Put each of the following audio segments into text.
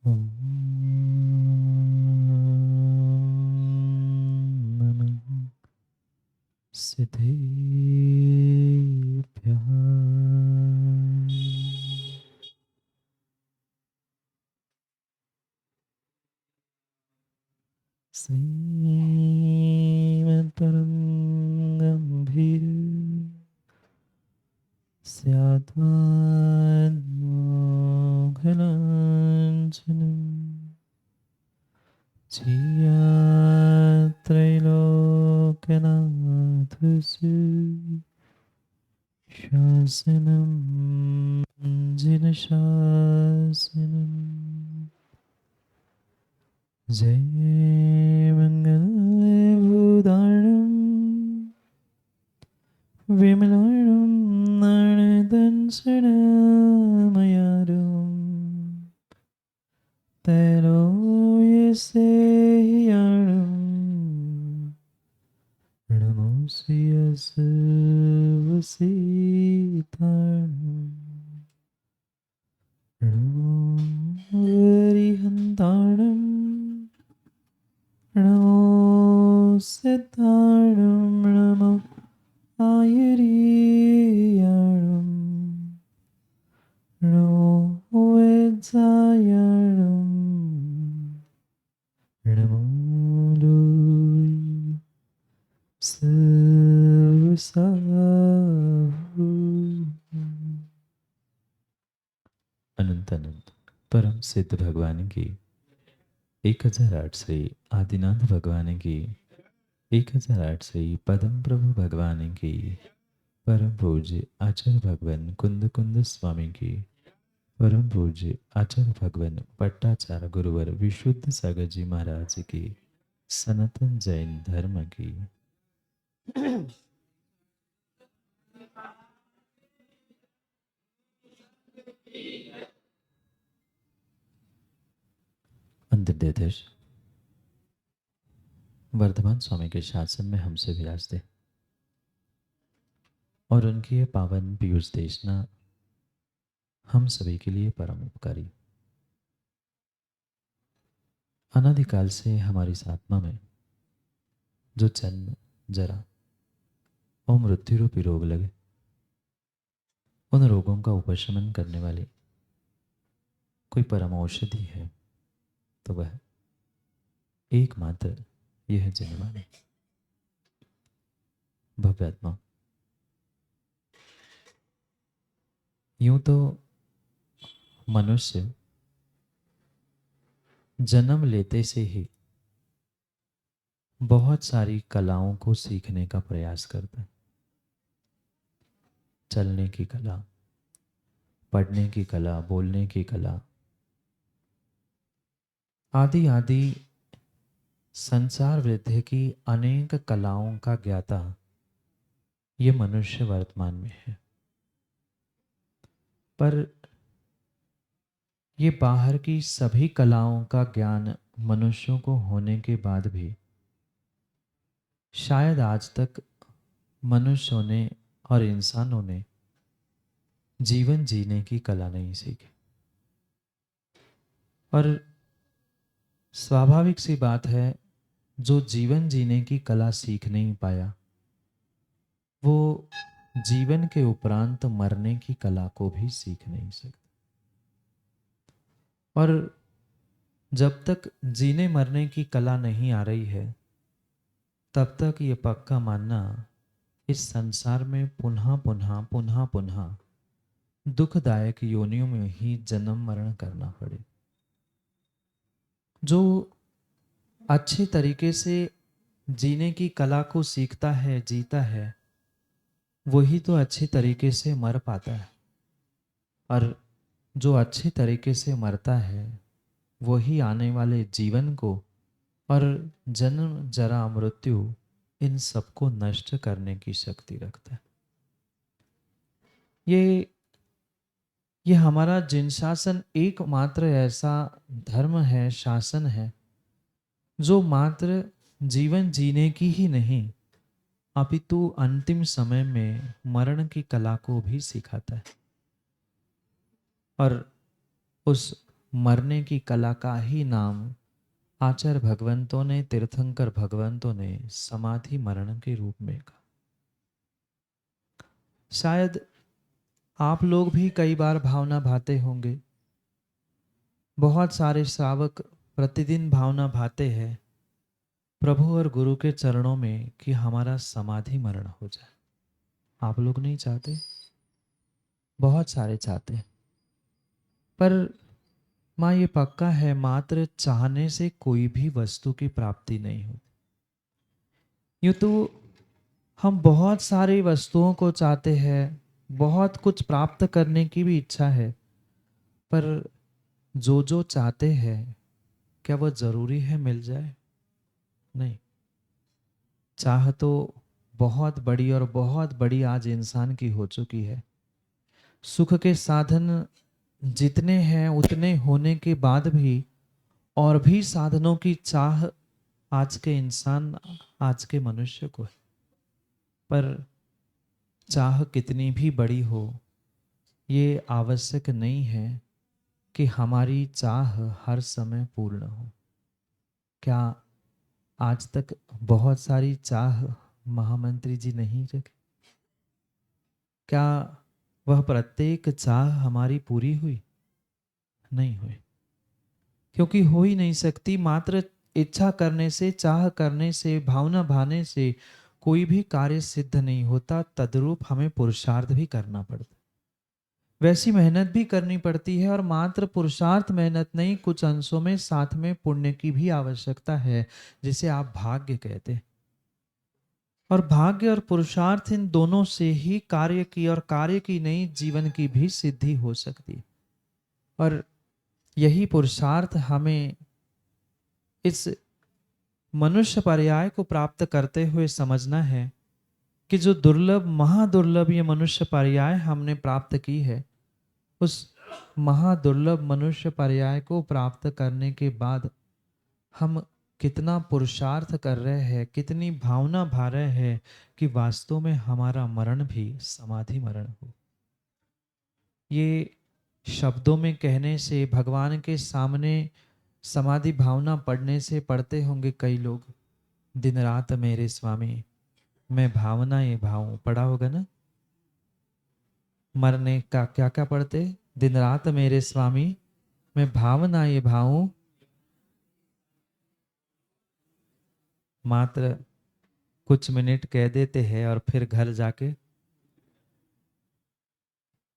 ॐ नमः सिद्धेभ्यः। श्रीमत्परं गम्भीर स्यात्मानोघनाञ्चनम् त्रैलोक्यनाथस्य शासनं जिनशासनम्। जय मङ्गलभूतारणं विमलाणं नारदंसनमयारुं तैलोयसेयाणं नमोऽस्यसवसीताणं नमो हरिहन्ताणं नमो सिद्धाणं नमो आयुर्याणं नमो वैद्यायणं नमो लोय सर्वसाहु। अनंत अनंत परम सिद्ध भगवान की 1008 से आदिनाथ भगवान की 1008 से पदम प्रभु भगवान की परम पूज्य आचार्य भगवान कुंद कुंद स्वामी की परम पूज्य आचार्य भगवान पट्टाचार्य गुरुवर विशुद्ध सागर जी महाराज की सनातन जैन धर्म की अंतर्देश वर्धमान स्वामी के शासन में हमसे विराजते और उनकी ये पावन पीयूष देशना हम सभी के लिए परम उपकारी। अनादिकाल से हमारी इस आत्मा में जो जन्म जरा और मृत्यु रूपी रोग लगे, उन रोगों का उपशमन करने वाली कोई परम औषधि है तो वह एकमात्र यह जनवाणी भव्य आत्मा। यूं तो मनुष्य जन्म लेते से ही बहुत सारी कलाओं को सीखने का प्रयास करता है। चलने की कला, पढ़ने की कला, बोलने की कला आदि आदि संसार वृद्धि की अनेक कलाओं का ज्ञाता ये मनुष्य वर्तमान में है। पर ये बाहर की सभी कलाओं का ज्ञान मनुष्यों को होने के बाद भी शायद आज तक मनुष्यों ने और इंसानों ने जीवन जीने की कला नहीं सीखी। और स्वाभाविक सी बात है, जो जीवन जीने की कला सीख नहीं पाया वो जीवन के उपरांत मरने की कला को भी सीख नहीं सकता। और जब तक जीने मरने की कला नहीं आ रही है तब तक ये पक्का मानना इस संसार में पुनः पुनः पुनः पुनः दुखदायक योनियों में ही जन्म मरण करना पड़े। जो अच्छे तरीके से जीने की कला को सीखता है, जीता है, वही तो अच्छे तरीके से मर पाता है। और जो अच्छे तरीके से मरता है वही आने वाले जीवन को और जन्म जरा मृत्यु इन सबको नष्ट करने की शक्ति रखता है। ये हमारा जिन शासन एकमात्र ऐसा धर्म है, शासन है, जो मात्र जीवन जीने की ही नहीं अपितु अंतिम समय में मरण की कला को भी सिखाता है। और उस मरने की कला का ही नाम आचार्य भगवंतों ने, तीर्थंकर भगवंतों ने समाधि मरण के रूप में कहा। शायद आप लोग भी कई बार भावना भाते होंगे, बहुत सारे श्रावक प्रतिदिन भावना भाते हैं प्रभु और गुरु के चरणों में कि हमारा समाधि मरण हो जाए। आप लोग नहीं चाहते? बहुत सारे चाहते हैं, पर माँ ये पक्का है, मात्र चाहने से कोई भी वस्तु की प्राप्ति नहीं होती। यूँ तो हम बहुत सारी वस्तुओं को चाहते हैं, बहुत कुछ प्राप्त करने की भी इच्छा है, पर जो जो चाहते हैं क्या वह जरूरी है मिल जाए? नहीं। चाह तो बहुत बड़ी और बहुत बड़ी आज इंसान की हो चुकी है। सुख के साधन जितने हैं उतने होने के बाद भी और भी साधनों की चाह आज के इंसान, आज के मनुष्य को है। पर चाह कितनी भी बड़ी हो, ये आवश्यक नहीं है कि हमारी चाह हर समय पूर्ण हो। क्या आज तक बहुत सारी चाह महामंत्री जी नहीं जगी? क्या वह प्रत्येक चाह हमारी पूरी हुई? नहीं हुई, क्योंकि हो ही नहीं सकती। मात्र इच्छा करने से, चाह करने से, भावना भाने से कोई भी कार्य सिद्ध नहीं होता। तद्रूप हमें पुरुषार्थ भी करना पड़ता, वैसी मेहनत भी करनी पड़ती है। और मात्र पुरुषार्थ मेहनत नहीं, कुछ अंशों में साथ में पुण्य की भी आवश्यकता है, जिसे आप भाग्य कहते हैं। और भाग्य और पुरुषार्थ, इन दोनों से ही कार्य की, और कार्य की नहीं जीवन की भी सिद्धि हो सकती है। और यही पुरुषार्थ हमें इस मनुष्य पर्याय को प्राप्त करते हुए समझना है कि जो दुर्लभ, महादुर्लभ ये मनुष्य पर्याय हमने प्राप्त की है, उस महादुर्लभ मनुष्य पर्याय को प्राप्त करने के बाद हम कितना पुरुषार्थ कर रहे हैं, कितनी भावना भा रहे हैं कि वास्तव में हमारा मरण भी समाधि मरण हो। ये शब्दों में कहने से, भगवान के सामने समाधि भावना पढ़ने से पढ़ते होंगे कई लोग, दिन रात मेरे स्वामी मैं भावना ये भाऊं, पढ़ा होगा ना। मरने का क्या क्या पढ़ते? दिन रात मेरे स्वामी मैं भावना ये भाऊं। मात्र कुछ मिनट कह देते हैं और फिर घर जाके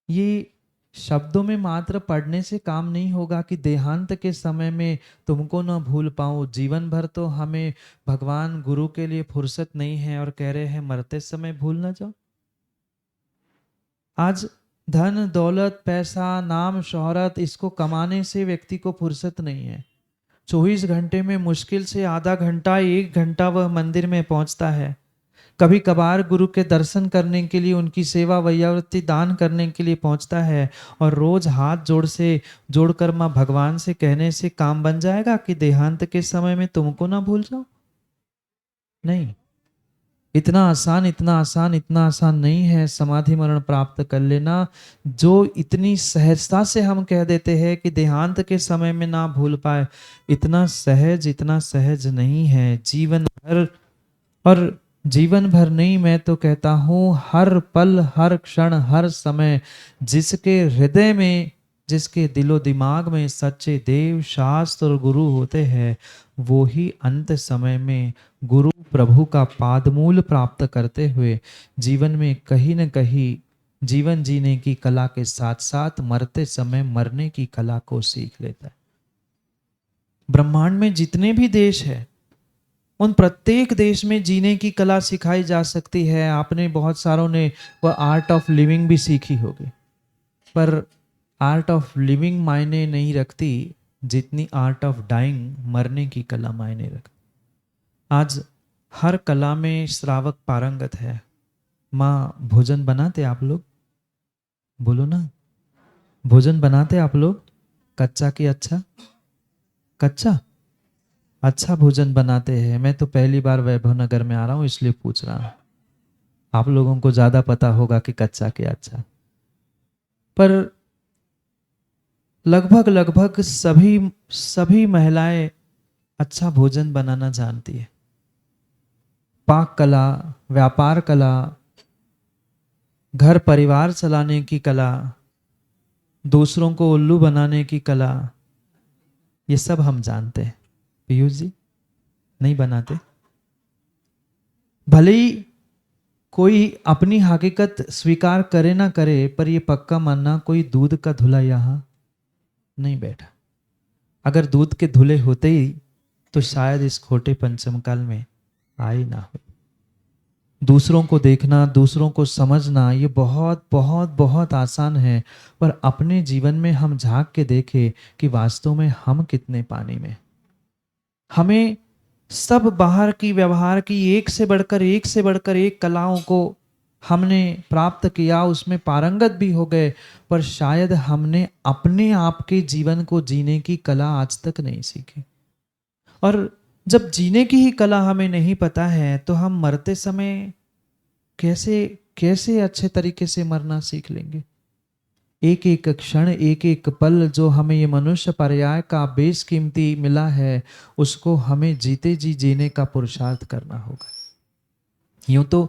ये शब्दों में मात्र पढ़ने से काम नहीं होगा कि देहांत के समय में तुमको ना भूल पाऊं। जीवन भर तो हमें भगवान गुरु के लिए फुर्सत नहीं है और कह रहे हैं मरते समय भूल ना जाओ। आज धन दौलत, पैसा, नाम, शोहरत, इसको कमाने से व्यक्ति को फुर्सत नहीं है। 24 घंटे में मुश्किल से आधा घंटा, 1 घंटा वह मंदिर में पहुंचता है। कभी कभार गुरु के दर्शन करने के लिए, उनकी सेवा वैयावृत्ति दान करने के लिए पहुंचता है। और रोज हाथ जोड़कर मां भगवान से कहने से काम बन जाएगा कि देहांत के समय में तुमको ना भूल जाओ? नहीं। इतना आसान, इतना आसान, इतना आसान नहीं है समाधि मरण प्राप्त कर लेना, जो इतनी सहजता से हम कह देते हैं कि देहांत के समय में ना भूल पाए। इतना सहज, इतना सहज नहीं है। जीवन भर, और जीवन भर नहीं, मैं तो कहता हूं हर पल, हर क्षण, हर समय जिसके हृदय में, जिसके दिलो दिमाग में सच्चे देव, शास्त्र और गुरु होते हैं, वो ही अंत समय में गुरु प्रभु का पादमूल प्राप्त करते हुए जीवन में कहीं न कहीं जीवन जीने की कला के साथ साथ मरते समय मरने की कला को सीख लेता है। ब्रह्मांड में जितने भी देश हैं, उन प्रत्येक देश में जीने की कला सिखाई जा सकती है। आपने बहुत सारों ने वह आर्ट ऑफ लिविंग भी सीखी होगी, पर आर्ट ऑफ लिविंग मायने नहीं रखती जितनी आर्ट ऑफ डाइंग, मरने की कला मायने रखती। आज हर कला में श्रावक पारंगत है। माँ भोजन बनाते आप लोग? बोलो ना, भोजन बनाते आप लोग? कच्चा कि अच्छा? कच्चा अच्छा भोजन बनाते हैं। मैं तो पहली बार वैभव नगर में आ रहा हूँ इसलिए पूछ रहा हूँ, आप लोगों को ज्यादा पता होगा कि कच्चा कि अच्छा। पर लगभग लगभग सभी सभी महिलाएं अच्छा भोजन बनाना जानती है। पाक कला, व्यापार कला, घर परिवार चलाने की कला, दूसरों को उल्लू बनाने की कला, ये सब हम जानते हैं। पीयूष जी नहीं बनाते? भले ही कोई अपनी हकीकत स्वीकार करे ना करे, पर ये पक्का मानना कोई दूध का धुला यहां नहीं बैठा। अगर दूध के धुले होते ही तो शायद इस खोटे पंचम काल में आए ना हो। दूसरों को देखना, दूसरों को समझना, ये बहुत बहुत बहुत आसान है, पर अपने जीवन में हम झांक के देखें कि वास्तव में हम कितने पानी में। हमें सब बाहर की व्यवहार की एक से बढ़कर एक से बढ़कर एक कलाओं को हमने प्राप्त किया, उसमें पारंगत भी हो गए, पर शायद हमने अपने आप के जीवन को जीने की कला आज तक नहीं सीखी। और जब जीने की ही कला हमें नहीं पता है तो हम मरते समय कैसे कैसे अच्छे तरीके से मरना सीख लेंगे। एक एक क्षण, एक एक पल जो हमें ये मनुष्य पर्याय का बेशकीमती मिला है, उसको हमें जीते जी जीने का पुरुषार्थ करना होगा। यूं तो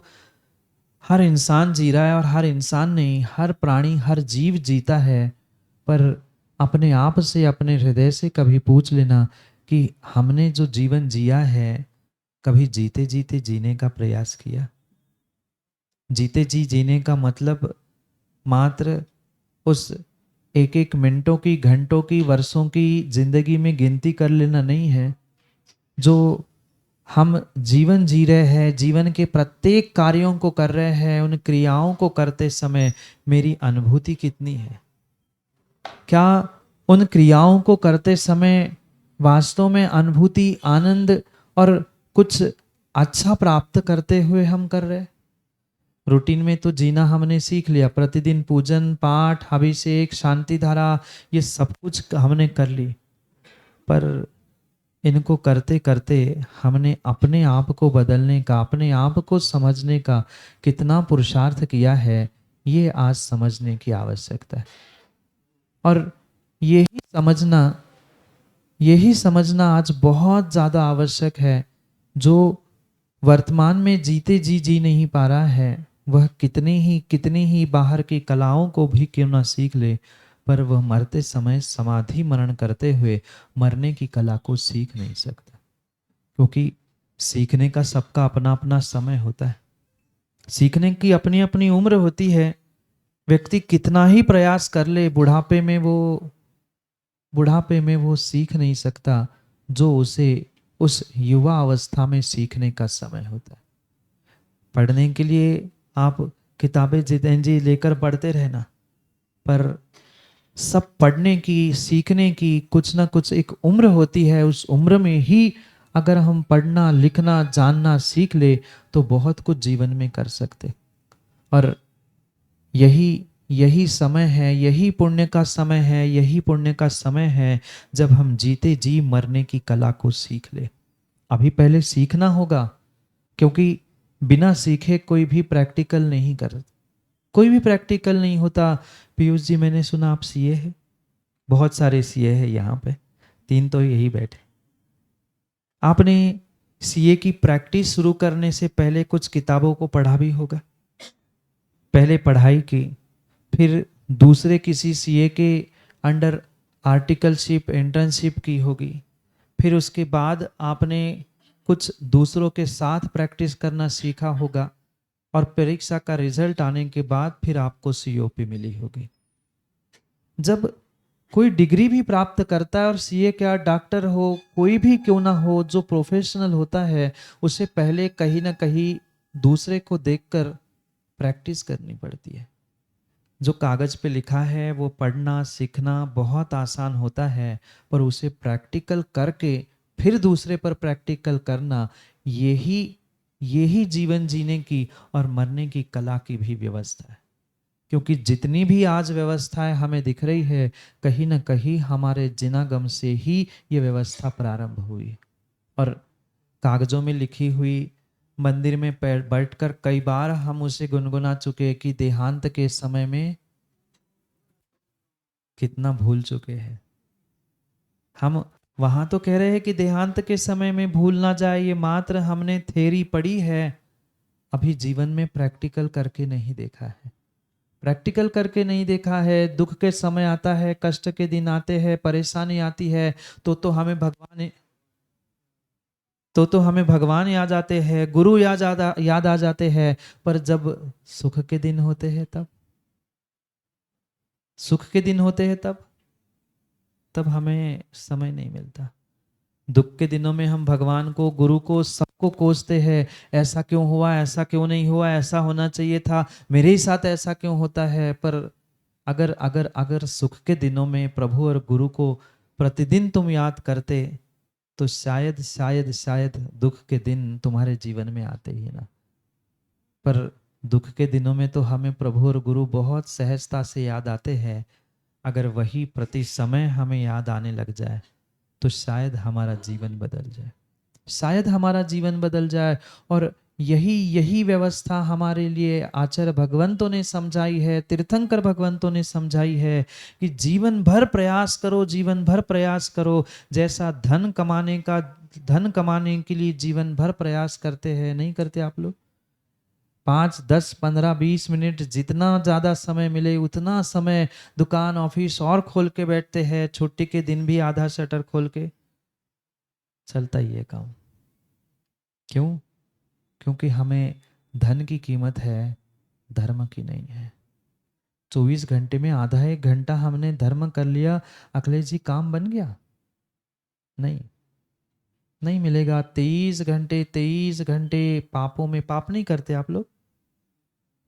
हर इंसान जी रहा है, और हर इंसान नहीं, हर प्राणी, हर जीव जीता है, पर अपने आप से, अपने हृदय से कभी पूछ लेना कि हमने जो जीवन जिया है, कभी जीते जीते जीने का प्रयास किया? जीते जी जीने का मतलब मात्र उस एक एक मिनटों की, घंटों की, वर्षों की जिंदगी में गिनती कर लेना नहीं है। जो हम जीवन जी रहे हैं, जीवन के प्रत्येक कार्यों को कर रहे हैं, उन क्रियाओं को करते समय मेरी अनुभूति कितनी है? क्या उन क्रियाओं को करते समय वास्तव में अनुभूति, आनंद और कुछ अच्छा प्राप्त करते हुए हम कर रहे हैं? रूटीन में तो जीना हमने सीख लिया, प्रतिदिन पूजन पाठ, अभिषेक, शांति धारा, ये सब कुछ हमने कर ली, पर इनको करते करते हमने अपने आप को बदलने का, अपने आप को समझने का कितना पुरुषार्थ किया है, ये आज समझने की आवश्यकता है। और यही समझना यही समझना आज बहुत ज़्यादा आवश्यक है। जो वर्तमान में जीते जी नहीं पा रहा है, वह कितनी ही बाहर की कलाओं को भी क्यों ना सीख ले, पर वह मरते समय समाधि मरण करते हुए मरने की कला को सीख नहीं सकता। क्योंकि सीखने का सबका अपना अपना समय होता है, सीखने की अपनी अपनी उम्र होती है। व्यक्ति कितना ही प्रयास कर ले, बुढ़ापे में वो सीख नहीं सकता जो उसे उस युवा अवस्था में सीखने का समय होता है। पढ़ने के लिए आप किताबें जितेंद्र जी लेकर पढ़ते रहना, पर सब पढ़ने की, सीखने की कुछ ना कुछ एक उम्र होती है। उस उम्र में ही अगर हम पढ़ना, लिखना, जानना सीख ले तो बहुत कुछ जीवन में कर सकते। और यही यही समय है, यही पुण्य का समय है, यही पुण्य का समय है जब हम जीते जी मरने की कला को सीख ले। अभी पहले सीखना होगा, क्योंकि बिना सीखे कोई भी प्रैक्टिकल नहीं कर, कोई भी प्रैक्टिकल नहीं होता। पीयूष जी मैंने सुना आप सीए है, बहुत सारे सीए हैं यहाँ पे, 3 तो यही बैठे। आपने सीए की प्रैक्टिस शुरू करने से पहले कुछ किताबों को पढ़ा भी होगा। पहले पढ़ाई की, फिर दूसरे किसी सीए के अंडर आर्टिकलशिप, इंटर्नशिप की होगी, फिर उसके बाद आपने कुछ दूसरों के साथ प्रैक्टिस करना सीखा होगा, और परीक्षा का रिजल्ट आने के बाद फिर आपको सीओपी मिली होगी। जब कोई डिग्री भी प्राप्त करता है, और सीए क्या डॉक्टर हो, कोई भी क्यों ना हो, जो प्रोफेशनल होता है, उसे पहले कहीं ना कहीं दूसरे को देखकर प्रैक्टिस करनी पड़ती है। जो कागज पे लिखा है वो पढ़ना सीखना बहुत आसान होता है, पर उसे प्रैक्टिकल करके फिर दूसरे पर प्रैक्टिकल करना, यही यही जीवन जीने की और मरने की कला की भी व्यवस्था है। क्योंकि जितनी भी आज व्यवस्थाएं हमें दिख रही है, कहीं ना कहीं हमारे जिनागम से ही ये व्यवस्था प्रारंभ हुई। और कागजों में लिखी हुई, मंदिर में बैठकर कई बार हम उसे गुनगुना चुके कि देहांत के समय में कितना भूल चुके हैं हम। वहां तो कह रहे हैं कि देहांत के समय में भूल ना जाए, ये मात्र हमने थ्योरी पढ़ी है, अभी जीवन में प्रैक्टिकल करके नहीं देखा है। प्रैक्टिकल करके नहीं देखा है। दुख के समय आता है, कष्ट के दिन आते हैं, परेशानी आती है, तो हमें भगवान याद आते हैं, गुरु याद आ जाते हैं। पर जब सुख के दिन होते हैं तब, सुख के दिन होते हैं तब हमें समय नहीं मिलता। दुख के दिनों में हम भगवान को, गुरु को, सबको कोसते हैं, ऐसा क्यों हुआ, ऐसा क्यों नहीं हुआ, ऐसा होना चाहिए था, मेरे ही साथ ऐसा क्यों होता है। पर अगर अगर अगर सुख के दिनों में प्रभु और गुरु को प्रतिदिन तुम याद करते, तो शायद शायद शायद दुख के दिन तुम्हारे जीवन में आते ही ना। पर दुख के दिनों में तो हमें प्रभु और गुरु बहुत सहजता से याद आते हैं। अगर वही प्रति समय हमें याद आने लग जाए तो शायद हमारा जीवन बदल जाए, शायद हमारा जीवन बदल जाए। और यही यही व्यवस्था हमारे लिए आचार्य भगवंतों ने समझाई है, तीर्थंकर भगवंतों ने समझाई है कि जीवन भर प्रयास करो, जीवन भर प्रयास करो। जैसा धन कमाने के लिए जीवन भर प्रयास करते हैं, नहीं करते आप लोग? 5, 10, 15, 20 मिनट जितना ज्यादा समय मिले उतना समय दुकान ऑफिस और खोल के बैठते हैं, छुट्टी के दिन भी आधा शटर खोल के चलता ही है काम। क्यों? क्योंकि हमें धन की कीमत है, धर्म की नहीं है। 24 घंटे में आधा 1 घंटा हमने धर्म कर लिया, अखिलेश जी काम बन गया? नहीं, नहीं मिलेगा। 23 घंटे पापों में, पाप नहीं करते आप लोग?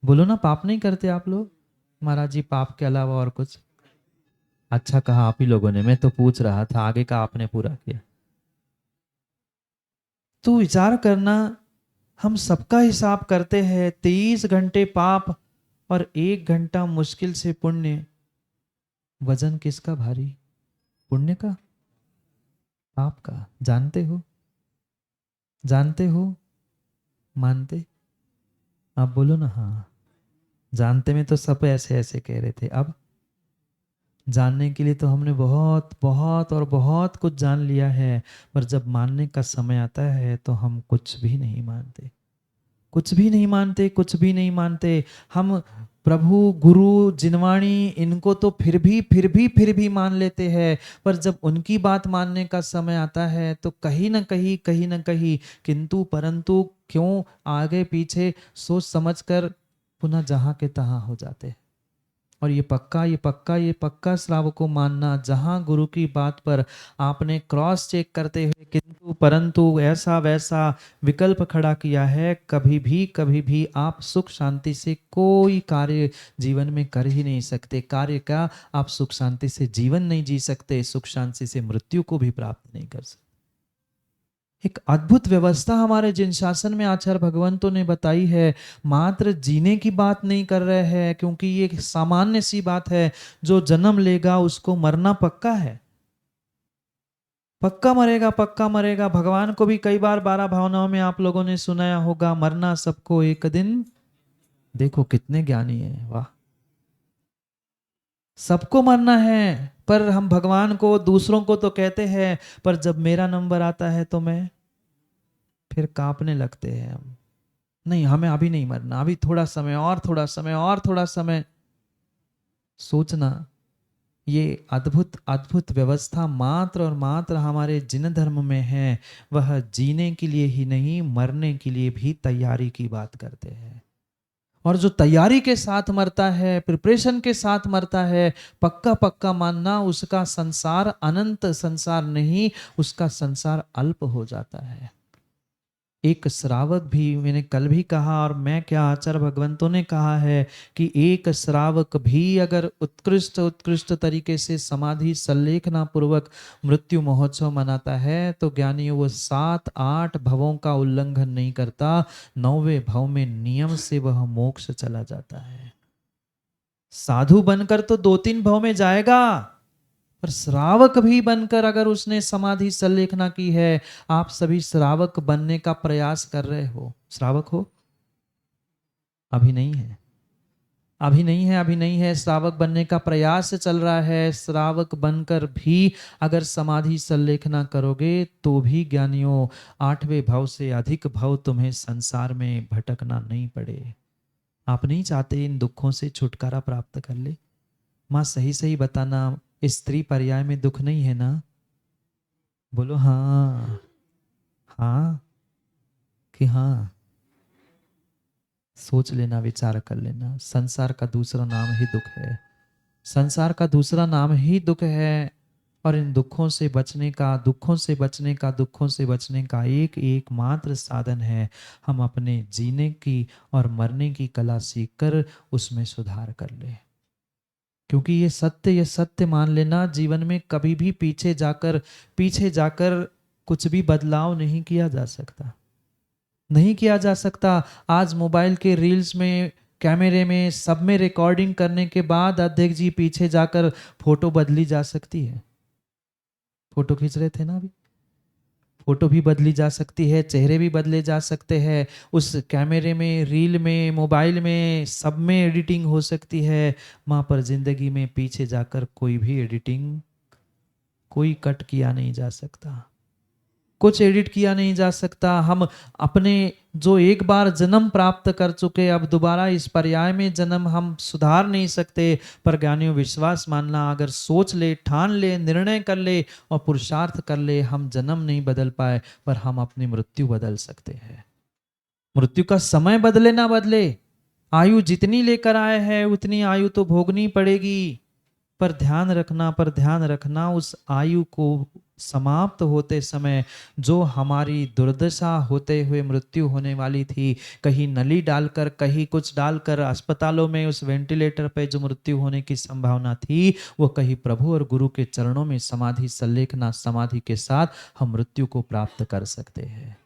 बोलो ना, पाप नहीं करते आप लोग? महाराज जी पाप के अलावा और कुछ? अच्छा कहा आप ही लोगों ने, मैं तो पूछ रहा था, आगे का आपने पूरा किया। तो विचार करना, हम सबका हिसाब करते हैं, 23 घंटे पाप और 1 घंटा मुश्किल से पुण्य। वजन किसका भारी? पुण्य का, पाप का? जानते हो, जानते हो, मानते? आप बोलो ना हाँ। जानते में तो सब ऐसे ऐसे कह रहे थे, अब जानने के लिए तो हमने बहुत बहुत और बहुत कुछ जान लिया है। पर जब मानने का समय आता है तो हम कुछ भी नहीं मानते, कुछ भी नहीं मानते, कुछ भी नहीं मानते। हम प्रभु, गुरु, जिनवाणी, इनको तो फिर भी मान लेते हैं। पर जब उनकी बात मानने का समय आता है तो कहीं ना कहीं किंतु परंतु क्यों, आगे पीछे सोच समझकर पुनः जहां के तहां हो जाते हैं। और ये पक्का श्रावक को मानना, जहां गुरु की बात पर आपने क्रॉस चेक करते हुए किंतु परंतु ऐसा वैसा विकल्प खड़ा किया है, कभी भी आप सुख शांति से कोई कार्य जीवन में कर ही नहीं सकते। कार्य का, आप सुख शांति से जीवन नहीं जी सकते, सुख शांति से मृत्यु को भी प्राप्त नहीं कर सकते। एक अद्भुत व्यवस्था हमारे जिन शासन में आचार्य भगवंतों ने बताई है। मात्र जीने की बात नहीं कर रहे हैं, क्योंकि ये एक सामान्य सी बात है, जो जन्म लेगा उसको मरना पक्का है, पक्का मरेगा, पक्का मरेगा। भगवान को भी कई बार 12 भावनाओं में आप लोगों ने सुनाया होगा, मरना सबको एक दिन। देखो कितने ज्ञानी है, वाह। सबको मरना है, पर हम भगवान को, दूसरों को तो कहते हैं, पर जब मेरा नंबर आता है तो मैं फिर कांपने लगते हैं हम। नहीं, हमें अभी नहीं मरना, अभी थोड़ा समय और, थोड़ा समय और, थोड़ा समय। सोचना, ये अद्भुत अद्भुत व्यवस्था मात्र और मात्र हमारे जिन धर्म में है, वह जीने के लिए ही नहीं, मरने के लिए भी तैयारी की बात करते हैं। और जो तैयारी के साथ मरता है, प्रिपरेशन के साथ मरता है, पक्का पक्का मानना, उसका संसार अनंत संसार नहीं, उसका संसार अल्प हो जाता है। एक श्रावक भी, मैंने कल भी कहा और मैं क्या, आचार्य भगवंतों ने कहा है कि एक श्रावक भी अगर उत्कृष्ट उत्कृष्ट तरीके से समाधि संलेखना पूर्वक मृत्यु महोत्सव मनाता है, तो ज्ञानी वो 7-8 भवों का उल्लंघन नहीं करता, 9वें भव में नियम से वह मोक्ष चला जाता है। साधु बनकर तो 2-3 भव में जाएगा, पर श्रावक भी बनकर अगर उसने समाधि संलेखना की है, आप सभी श्रावक बनने का प्रयास कर रहे हो, श्रावक हो? अभी नहीं है, अभी नहीं है, अभी नहीं है। श्रावक बनने का प्रयास चल रहा है। श्रावक बनकर भी अगर समाधि संलेखना करोगे तो भी ज्ञानियों 8वें भाव से अधिक भाव तुम्हें संसार में भटकना नहीं पड़े। आप नहीं चाहते इन दुखों से छुटकारा प्राप्त कर ले? माँ सही सही बताना, स्त्री पर्याय में दुख नहीं है ना? बोलो हाँ। हाँ कि हाँ? सोच लेना, विचार कर लेना। संसार का दूसरा नाम ही दुख है। संसार का दूसरा नाम ही दुख है। और इन दुखों से बचने का, दुखों से बचने का, दुखों से बचने का एक एक मात्र साधन है, हम अपने जीने की और मरने की कला सीखकर उसमें सुधार कर ले। क्योंकि ये सत्य मान लेना, जीवन में कभी भी पीछे जाकर कुछ भी बदलाव नहीं किया जा सकता। नहीं किया जा सकता। आज मोबाइल के रील्स में, कैमरे में, सब में रिकॉर्डिंग करने के बाद अध्यक्ष जी पीछे जाकर फोटो बदली जा सकती है। फोटो खींच रहे थे ना अभी, फोटो भी बदली जा सकती है, चेहरे भी बदले जा सकते हैं। उस कैमरे में, रील में, मोबाइल में, सब में एडिटिंग हो सकती है। वहाँ पर जिंदगी में पीछे जाकर कोई भी एडिटिंग, कोई कट किया नहीं जा सकता, कुछ एडिट किया नहीं जा सकता। हम अपने जो एक बार जन्म प्राप्त कर चुके, अब दोबारा इस पर्याय में जन्म हम सुधार नहीं सकते। पर ज्ञानियों विश्वास मानना, अगर सोच ले, ठान ले, निर्णय कर ले और पुरुषार्थ कर ले, हम जन्म नहीं बदल पाए पर हम अपनी मृत्यु बदल सकते हैं। मृत्यु का समय बदले ना बदले, आयु जितनी लेकर आए हैं उतनी आयु तो भोगनी पड़ेगी। पर ध्यान रखना उस आयु को समाप्त होते समय जो हमारी दुर्दशा होते हुए मृत्यु होने वाली थी, कहीं नली डालकर, कहीं कुछ डालकर, अस्पतालों में उस वेंटिलेटर पे जो मृत्यु होने की संभावना थी, वो कहीं प्रभु और गुरु के चरणों में समाधि संलेखना, समाधि के साथ हम मृत्यु को प्राप्त कर सकते हैं।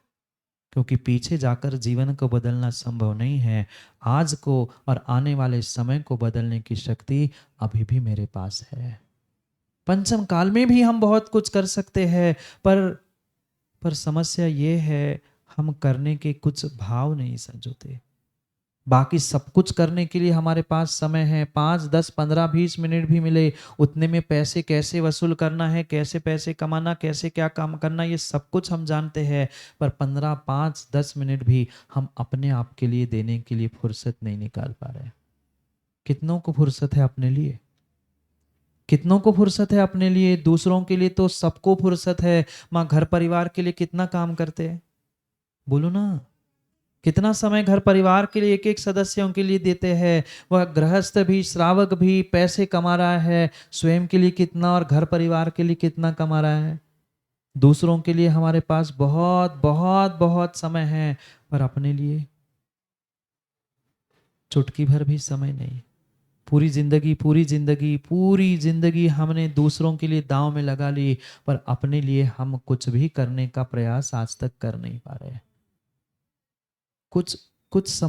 क्योंकि पीछे जाकर जीवन को बदलना संभव नहीं है। आज को और आने वाले समय को बदलने की शक्ति अभी भी मेरे पास है। पंचम काल में भी हम बहुत कुछ कर सकते हैं, पर समस्या ये है, हम करने के कुछ भाव नहीं संजोते। बाकी सब कुछ करने के लिए हमारे पास समय है। 5, 10, 15, 20 मिनट भी मिले, उतने में पैसे कैसे वसूल करना है, कैसे पैसे कमाना, कैसे क्या काम करना, ये सब कुछ हम जानते हैं। पर 15, 5, 10 मिनट भी हम अपने आप के लिए देने के लिए फुर्सत नहीं निकाल पा रहे। कितनों को फुर्सत है अपने लिए? कितनों को फुर्सत है अपने लिए? दूसरों के लिए तो सबको फुर्सत है। माँ घर परिवार के लिए कितना काम करते हैं? बोलो ना, कितना समय घर परिवार के लिए, एक एक सदस्यों के लिए देते हैं। वह गृहस्थ भी, श्रावक भी पैसे कमा रहा है, स्वयं के लिए कितना और घर परिवार के लिए कितना कमा रहा है। दूसरों के लिए हमारे पास बहुत बहुत बहुत समय है, पर अपने लिए चुटकी भर भी समय नहीं। पूरी जिंदगी हमने दूसरों के लिए दांव में लगा ली, पर अपने लिए हम कुछ भी करने का प्रयास आज तक कर नहीं पा रहे। कुछ कुछ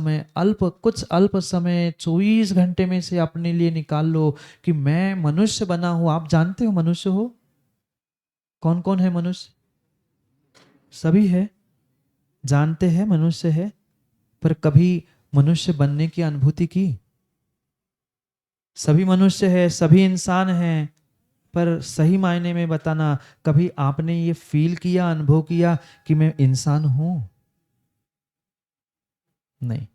अल्प समय 24 घंटे में से अपने लिए निकाल लो कि मैं मनुष्य बना हूं। आप जानते हो मनुष्य हो? कौन कौन है मनुष्य? सभी है, जानते हैं मनुष्य है। पर कभी मनुष्य बनने की अनुभूति की? सभी मनुष्य है, सभी इंसान हैं, पर सही मायने में बताना, कभी आपने ये फील किया, अनुभव किया कि मैं इंसान हूं? नहीं,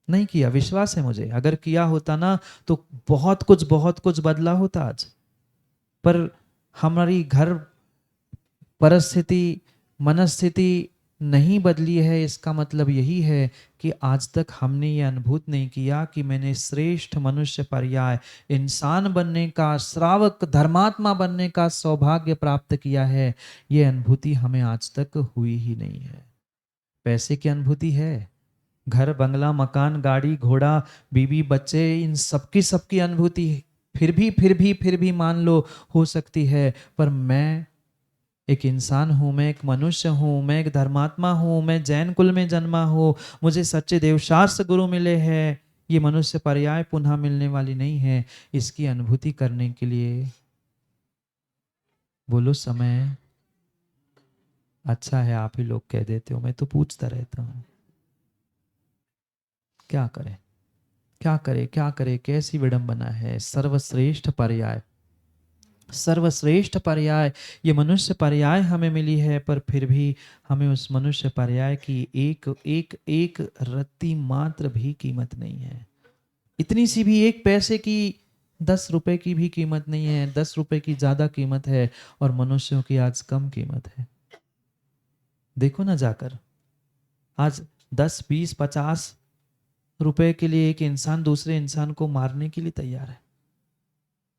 नहीं किया। विश्वास है मुझे, अगर किया होता ना तो बहुत कुछ बदला होता आज। पर हमारी घर परिस्थिति, मनस्थिति नहीं बदली है। इसका मतलब यही है कि आज तक हमने ये अनुभूत नहीं किया कि मैंने श्रेष्ठ मनुष्य पर्याय, इंसान बनने का, श्रावक धर्मात्मा बनने का सौभाग्य प्राप्त किया है। ये अनुभूति हमें आज तक हुई ही नहीं है। पैसे की अनुभूति है, घर बंगला मकान गाड़ी घोड़ा बीवी बच्चे, इन सबकी अनुभूति फिर भी मान लो हो सकती है। पर मैं एक इंसान हूँ, मैं एक मनुष्य हूँ, मैं एक धर्मात्मा हूँ, मैं जैन कुल में जन्मा हूँ, मुझे सच्चे देवशास्त्र गुरु मिले हैं। ये मनुष्य पर्याय पुनः मिलने वाली नहीं है। इसकी अनुभूति करने के लिए बोलो समय। अच्छा है आप ही लोग कह देते हो, मैं तो पूछता रहता हूँ, क्या करें। क्या करे क्या करे, कैसी विडंबना है। सर्वश्रेष्ठ पर्याय, सर्वश्रेष्ठ पर्याय, ये मनुष्य पर्याय हमें मिली है, पर फिर भी हमें उस मनुष्य पर्याय की एक एक एक रत्ती मात्र भी कीमत नहीं है। इतनी सी भी, एक पैसे की, 10 रुपए की भी कीमत नहीं है। 10 रुपए की ज्यादा कीमत है और मनुष्यों की आज कम कीमत है। देखो ना जाकर, आज 10, 20, 50 रुपए के लिए एक इंसान दूसरे इंसान को मारने के लिए तैयार है।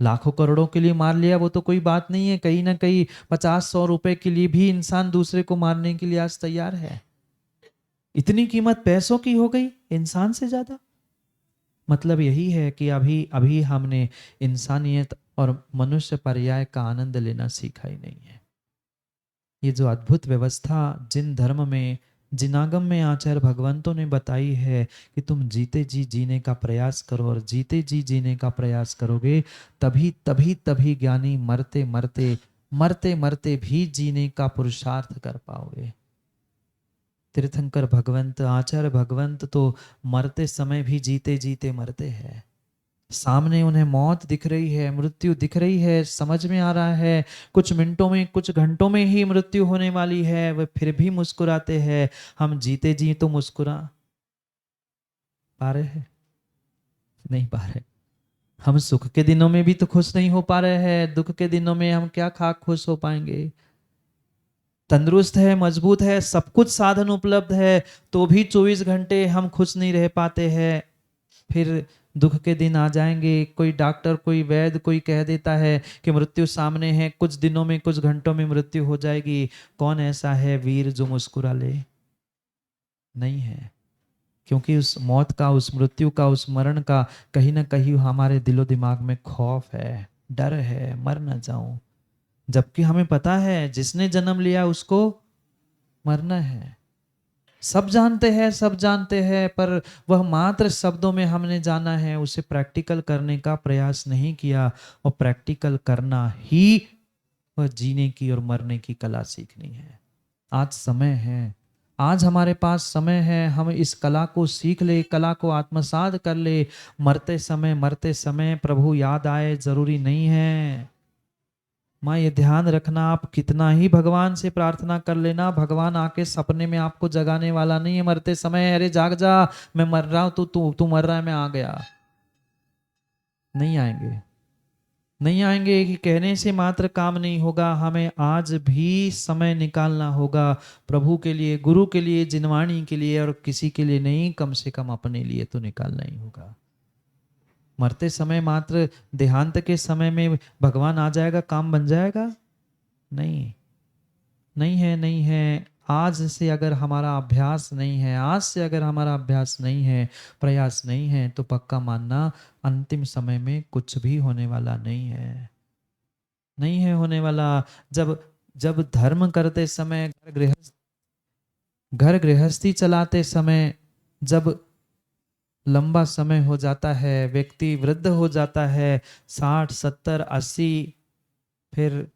लाखों करोड़ों के लिए मार लिया वो तो कोई बात नहीं है, कहीं ना कहीं 50, 100 रुपए के लिए भी इंसान दूसरे को मारने के लिए आज तैयार है। इतनी कीमत पैसों की हो गई इंसान से ज्यादा। मतलब यही है कि अभी अभी हमने इंसानियत और मनुष्य पर्याय का आनंद लेना सीखा ही नहीं है। ये जो अद्भुत व्यवस्था जिन धर्म में, जिन आगम में आचार्य भगवंतों ने बताई है कि तुम जीते जी जीने का प्रयास करो, और जीते जी जीने का प्रयास करोगे तभी तभी तभी ज्ञानी मरते मरते, मरते मरते भी जीने का पुरुषार्थ कर पाओगे। तीर्थंकर भगवंत, आचार्य भगवंत तो मरते समय भी जीते जीते मरते हैं। सामने उन्हें मौत दिख रही है, मृत्यु दिख रही है, समझ में आ रहा है कुछ मिनटों में, कुछ घंटों में ही मृत्यु होने वाली है, वे फिर भी मुस्कुराते हैं। हम जीते जी तो मुस्कुरा पा रहे हैं? नहीं पा रहे। हम सुख के दिनों में भी तो खुश नहीं हो पा रहे हैं, दुख के दिनों में हम क्या खा खुश हो पाएंगे? तंदुरुस्त है, मजबूत है, सब कुछ साधन उपलब्ध है, तो भी 24 घंटे हम खुश नहीं रह पाते हैं। फिर दुख के दिन आ जाएंगे, कोई डॉक्टर, कोई वैद्य, कोई कह देता है कि मृत्यु सामने है, कुछ दिनों में, कुछ घंटों में मृत्यु हो जाएगी। कौन ऐसा है वीर जो मुस्कुरा ले? नहीं है। क्योंकि उस मौत का, उस मृत्यु का, उस मरण का कहीं ना कहीं हमारे दिलो दिमाग में खौफ है, डर है, मर ना जाऊं। जबकि हमें पता है जिसने जन्म लिया उसको मरना है। सब जानते हैं, सब जानते हैं, पर वह मात्र शब्दों में हमने जाना है, उसे प्रैक्टिकल करने का प्रयास नहीं किया। और प्रैक्टिकल करना ही वह जीने की और मरने की कला सीखनी है। आज समय है, आज हमारे पास समय है, हम इस कला को सीख ले, कला को आत्मसात कर ले। मरते समय, मरते समय प्रभु याद आए जरूरी नहीं है। माँ ये ध्यान रखना, आप कितना ही भगवान से प्रार्थना कर लेना, भगवान आके सपने में आपको जगाने वाला नहीं है मरते समय, अरे जाग जा, मैं मर रहा हूं, तू मर रहा है, मैं आ गया। नहीं आएंगे, नहीं आएंगे। कि कहने से मात्र काम नहीं होगा, हमें आज भी समय निकालना होगा प्रभु के लिए, गुरु के लिए, जिनवाणी के लिए, और किसी के लिए नहीं, कम से कम अपने लिए तो निकालना ही होगा। मरते समय मात्र, देहांत के समय में भगवान आ जाएगा, काम बन जाएगा? नहीं, नहीं है, नहीं है। आज से अगर हमारा अभ्यास नहीं है, आज से अगर हमारा अभ्यास नहीं है, प्रयास नहीं है, तो पक्का मानना अंतिम समय में कुछ भी होने वाला नहीं है, नहीं है होने वाला। जब जब धर्म करते समय, घर गृहस्थी चलाते समय, जब लंबा समय हो जाता है, व्यक्ति वृद्ध हो जाता है, 60, 70, 80, फिर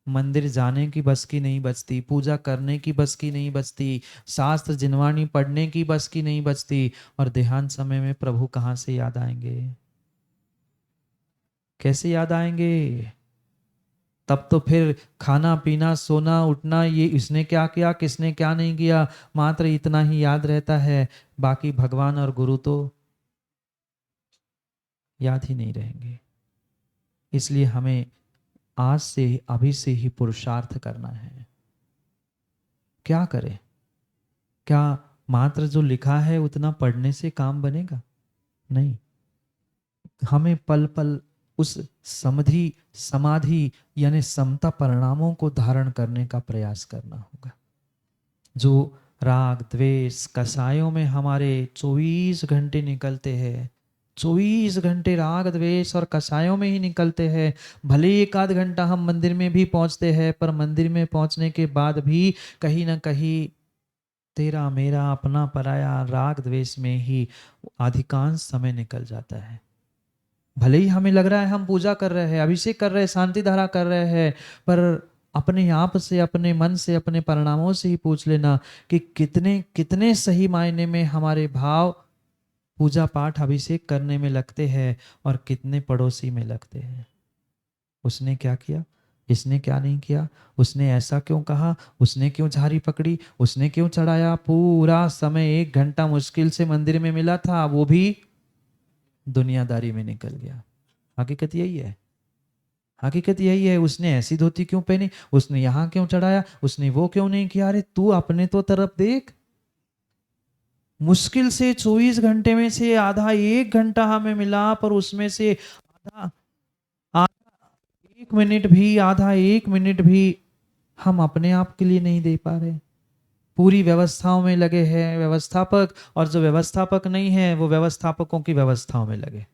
मंदिर जाने की बस की नहीं बचती, पूजा करने की बस की नहीं बचती, शास्त्र जिनवाणी पढ़ने की बस की नहीं बचती, और देहांत समय में प्रभु कहाँ से याद आएंगे? कैसे याद आएंगे? तब तो फिर खाना पीना, सोना उठना, ये इसने क्या किया, किसने क्या नहीं किया, मात्र इतना ही याद रहता है। बाकी भगवान और गुरु तो याद ही नहीं रहेंगे। इसलिए हमें आज से ही, अभी से ही पुरुषार्थ करना है। क्या करें? क्या मात्र जो लिखा है उतना पढ़ने से काम बनेगा? नहीं। हमें पल पल उस समधि, समाधि यानी समता परिणामों को धारण करने का प्रयास करना होगा। जो राग द्वेष कसायों में हमारे 24 घंटे निकलते हैं, 24 घंटे राग द्वेष और कसायों में ही निकलते हैं। भले एक आध घंटा हम मंदिर में भी पहुंचते हैं, पर मंदिर में पहुंचने के बाद भी कहीं ना कहीं तेरा मेरा अपना पराया राग द्वेष में ही अधिकांश समय निकल जाता है। भले ही हमें लग रहा है हम पूजा कर रहे हैं, अभिषेक कर रहे हैं, शांति धारा कर रहे हैं, पर अपने आप से, अपने मन से, अपने परिणामों से ही पूछ लेना कि कितने कितने सही मायने में हमारे भाव पूजा पाठ अभिषेक करने में लगते हैं और कितने पड़ोसी में लगते हैं। उसने क्या किया, इसने क्या नहीं किया, उसने ऐसा क्यों कहा, उसने क्यों झाड़ी पकड़ी, उसने क्यों चढ़ाया। पूरा समय 1 घंटा मुश्किल से मंदिर में मिला था, वो भी दुनियादारी में निकल गया। हकीकत यही है, हकीकत यही है। उसने ऐसी धोती क्यों पहनी, उसने यहाँ क्यों चढ़ाया, उसने वो क्यों नहीं किया। अरे तू अपने तो तरफ देख। मुश्किल से 24 घंटे में से आधा 1 घंटा हमें मिला, पर उसमें से आधा आधा 1 मिनट भी, आधा 1 मिनट भी हम अपने आप के लिए नहीं दे पा रहे। पूरी व्यवस्थाओं में लगे हैं व्यवस्थापक, और जो व्यवस्थापक नहीं है वो व्यवस्थापकों की व्यवस्थाओं में लगे।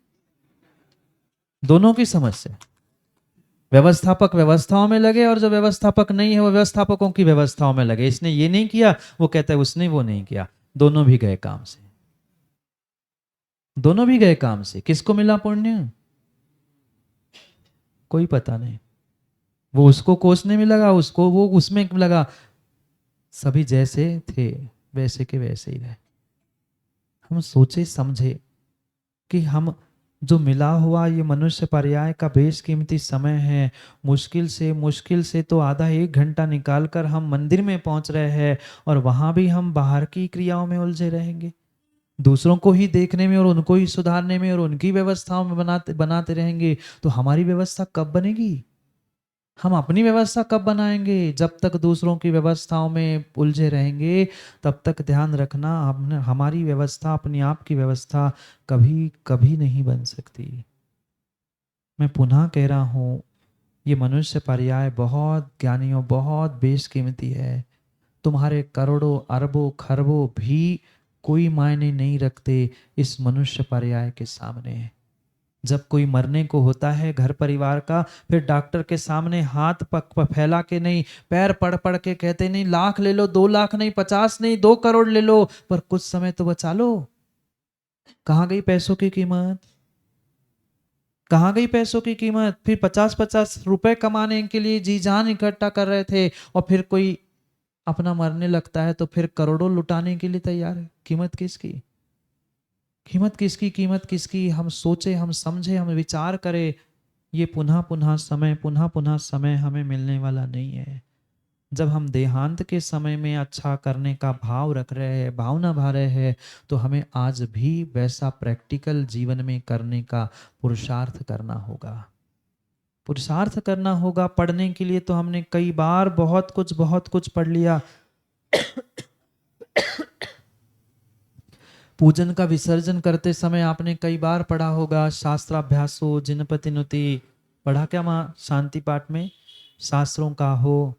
दोनों की समस्या। व्यवस्थापक व्यवस्थाओं में लगे और जो व्यवस्थापक नहीं है वो व्यवस्थापकों की व्यवस्थाओं में लगे। इसने ये नहीं किया, वो कहता है उसने वो नहीं किया। दोनों भी गए काम से, दोनों भी गए काम से। किसको मिला पुण्य, कोई पता नहीं। वो उसको कोसने में लगा, उसको वो उसमें लगा। सभी जैसे थे वैसे के वैसे ही रहे। हम सोचे समझे कि हम जो मिला हुआ ये मनुष्य पर्याय का बेशकीमती समय है, मुश्किल से तो आधा 1 घंटा निकाल कर हम मंदिर में पहुंच रहे हैं, और वहां भी हम बाहर की क्रियाओं में उलझे रहेंगे। दूसरों को ही देखने में और उनको ही सुधारने में और उनकी व्यवस्थाओं में बनाते बनाते रहेंगे। तो हमारी व्यवस्था कब बनेगी, हम अपनी व्यवस्था कब बनाएंगे। जब तक दूसरों की व्यवस्थाओं में उलझे रहेंगे, तब तक ध्यान रखना हमने हमारी व्यवस्था, अपनी आप की व्यवस्था कभी कभी नहीं बन सकती। मैं पुनः कह रहा हूँ, ये मनुष्य पर्याय बहुत ज्ञानियों बहुत बेशकीमती है। तुम्हारे करोड़ों अरबों खरबों भी कोई मायने नहीं रखते इस मनुष्य पर्याय के सामने। जब कोई मरने को होता है घर परिवार का, फिर डॉक्टर के सामने हाथ फैला के नहीं, पैर पड़ पड़ के कहते नहीं, लाख ले लो, 2 लाख नहीं, 50 नहीं, 2 करोड़ ले लो, पर कुछ समय तो बचा लो। कहाँ गई पैसों की कीमत, कहाँ गई पैसों की कीमत। फिर 50-50 रुपए कमाने के लिए जी जान इकट्ठा कर रहे थे, और फिर कोई अपना मरने लगता है तो फिर करोड़ों लुटाने के लिए तैयार है। कीमत किसकी, कीमत किसकी, कीमत किसकी। हम सोचे, हम समझे, हम विचार करें। ये पुनः पुनः समय हमें मिलने वाला नहीं है। जब हम देहांत के समय में अच्छा करने का भाव रख रहे हैं, भावना भा रहे हैं, तो हमें आज भी वैसा प्रैक्टिकल जीवन में करने का पुरुषार्थ करना होगा। पुरुषार्थ करना होगा। पढ़ने के लिए तो हमने कई बार बहुत कुछ पढ़ लिया। पूजन का विसर्जन करते समय आपने कई बार पढ़ा होगा, शास्त्राभ्यासो जिनपति नुति। पढ़ा क्या वहाँ शांति पाठ में, शास्त्रों का हो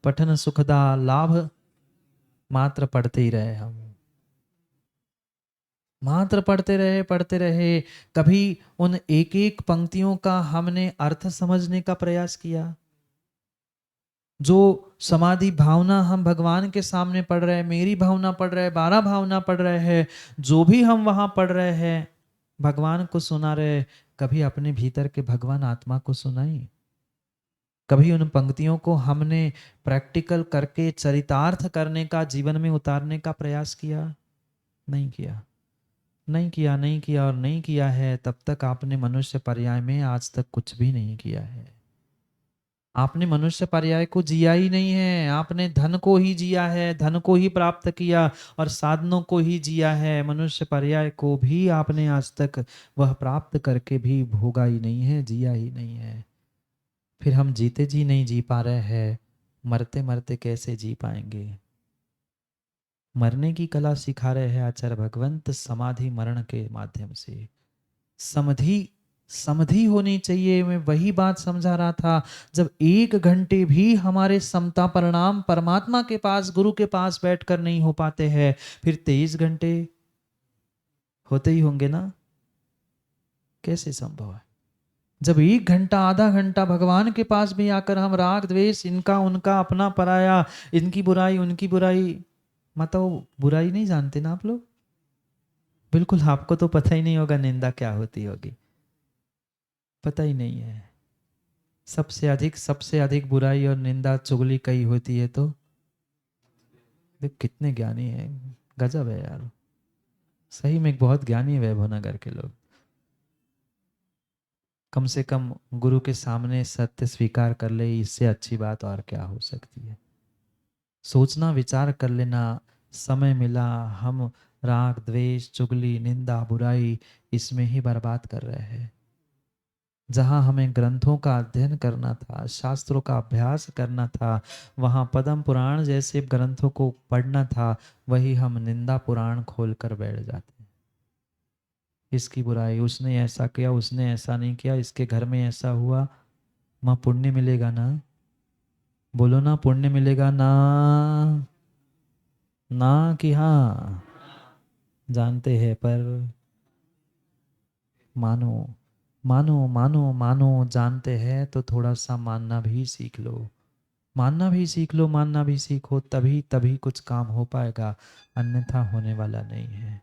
पठन सुखदा लाभ, मात्र पढ़ते ही रहे हम, मात्र पढ़ते रहे। कभी उन एक एक पंक्तियों का हमने अर्थ समझने का प्रयास किया। जो समाधि भावना हम भगवान के सामने पढ़ रहे हैं, मेरी भावना पढ़ रहे हैं, 12 भावना पढ़ रहे हैं, जो भी हम वहां पढ़ रहे हैं, भगवान को सुना रहे। कभी अपने भीतर के भगवान आत्मा को सुनाई, कभी उन पंक्तियों को हमने प्रैक्टिकल करके चरितार्थ करने का, जीवन में उतारने का प्रयास किया? नहीं किया, नहीं किया, नहीं किया और नहीं किया है, तब तक आपने मनुष्य पर्याय में आज तक कुछ भी नहीं किया है। आपने मनुष्य पर्याय को जिया ही नहीं है। आपने धन को ही जिया है, धन को ही प्राप्त किया और साधनों को ही जिया है। मनुष्य पर्याय को भी आपने आज तक वह प्राप्त करके भी भोगा ही नहीं है, जिया ही नहीं है। फिर हम जीते जी नहीं जी पा रहे हैं, मरते मरते कैसे जी पाएंगे। मरने की कला सिखा रहे हैं आचार्य भगवंत समाधि मरण के माध्यम से। समधि समधि होनी चाहिए। मैं वही बात समझा रहा था, जब 1 घंटे भी हमारे समता परिणाम परमात्मा के पास, गुरु के पास बैठकर नहीं हो पाते हैं, फिर 23 घंटे होते ही होंगे ना। कैसे संभव है? जब 1 घंटा आधा घंटा भगवान के पास भी आकर हम राग द्वेष, इनका उनका, अपना पराया, इनकी बुराई उनकी बुराई, मतलब बुराई नहीं जानते ना आप लोग। बिल्कुल, आपको तो पता ही नहीं होगा निंदा क्या होती होगी, पता ही नहीं है। सबसे अधिक बुराई और निंदा चुगली कई होती है। तो देख कितने ज्ञानी है, गजब है यार। सही में बहुत ज्ञानी है वैभव नगर के लोग। कम से कम गुरु के सामने सत्य स्वीकार कर ले, इससे अच्छी बात और क्या हो सकती है। सोचना विचार कर लेना, समय मिला हम राग द्वेष चुगली निंदा बुराई इसमें ही बर्बाद कर रहे हैं। जहाँ हमें ग्रंथों का अध्ययन करना था, शास्त्रों का अभ्यास करना था, वहाँ पद्म पुराण जैसे ग्रंथों को पढ़ना था, वही हम निंदा पुराण खोल कर बैठ जाते हैं। इसकी बुराई, उसने ऐसा किया, उसने ऐसा नहीं किया, इसके घर में ऐसा हुआ। माँ पुण्य मिलेगा ना? बोलो ना, पुण्य मिलेगा ना? ना कि हाँ? जानते हैं पर मानो, मानो मानो मानो, जानते हैं तो थोड़ा सा मानना भी सीख लो। मानना भी सीख लो, मानना भी सीखो, तभी तभी कुछ काम हो पाएगा, अन्यथा होने वाला नहीं है।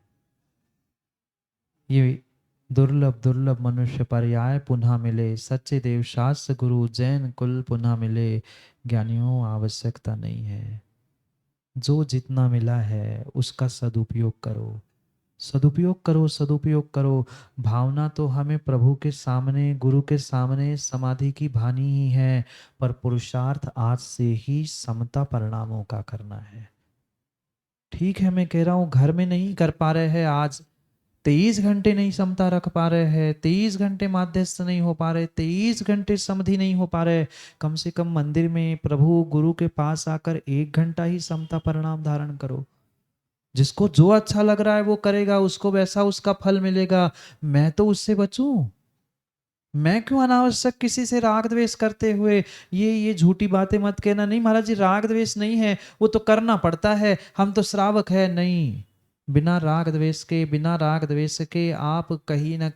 ये दुर्लभ दुर्लभ मनुष्य पर्याय पुनः मिले, सच्चे देव शास्त्र गुरु जैन कुल पुनः मिले, ज्ञानियों आवश्यकता नहीं है। जो जितना मिला है उसका सदुपयोग करो, सदुपयोग करो, सदुपयोग करो। भावना तो हमें प्रभु के सामने गुरु के सामने समाधि की भानी ही है, पर पुरुषार्थ आज से ही समता परिणामों का करना है। ठीक है, मैं कह रहा हूं घर में नहीं कर पा रहे हैं, आज 23 घंटे नहीं समता रख पा रहे हैं, 23 घंटे माध्यस्थ नहीं हो पा रहे, 23 घंटे समधि नहीं हो पा रहे, कम से कम मंदिर में प्रभु गुरु के पास आकर 1 घंटा ही समता परिणाम धारण करो। जिसको जो अच्छा लग रहा है वो करेगा, उसको वैसा उसका फल मिलेगा। मैं तो उससे बचूं? मैं क्यों अनावश्यक किसी से राग द्वेष करते हुए ये झूठी बातें मत कहना। नहीं महाराज जी, राग द्वेष नहीं है, वो तो करना पड़ता है, हम तो श्रावक है। नहीं, बिना राग द्वेष के, बिना राग द्वेष के आप कहीं ना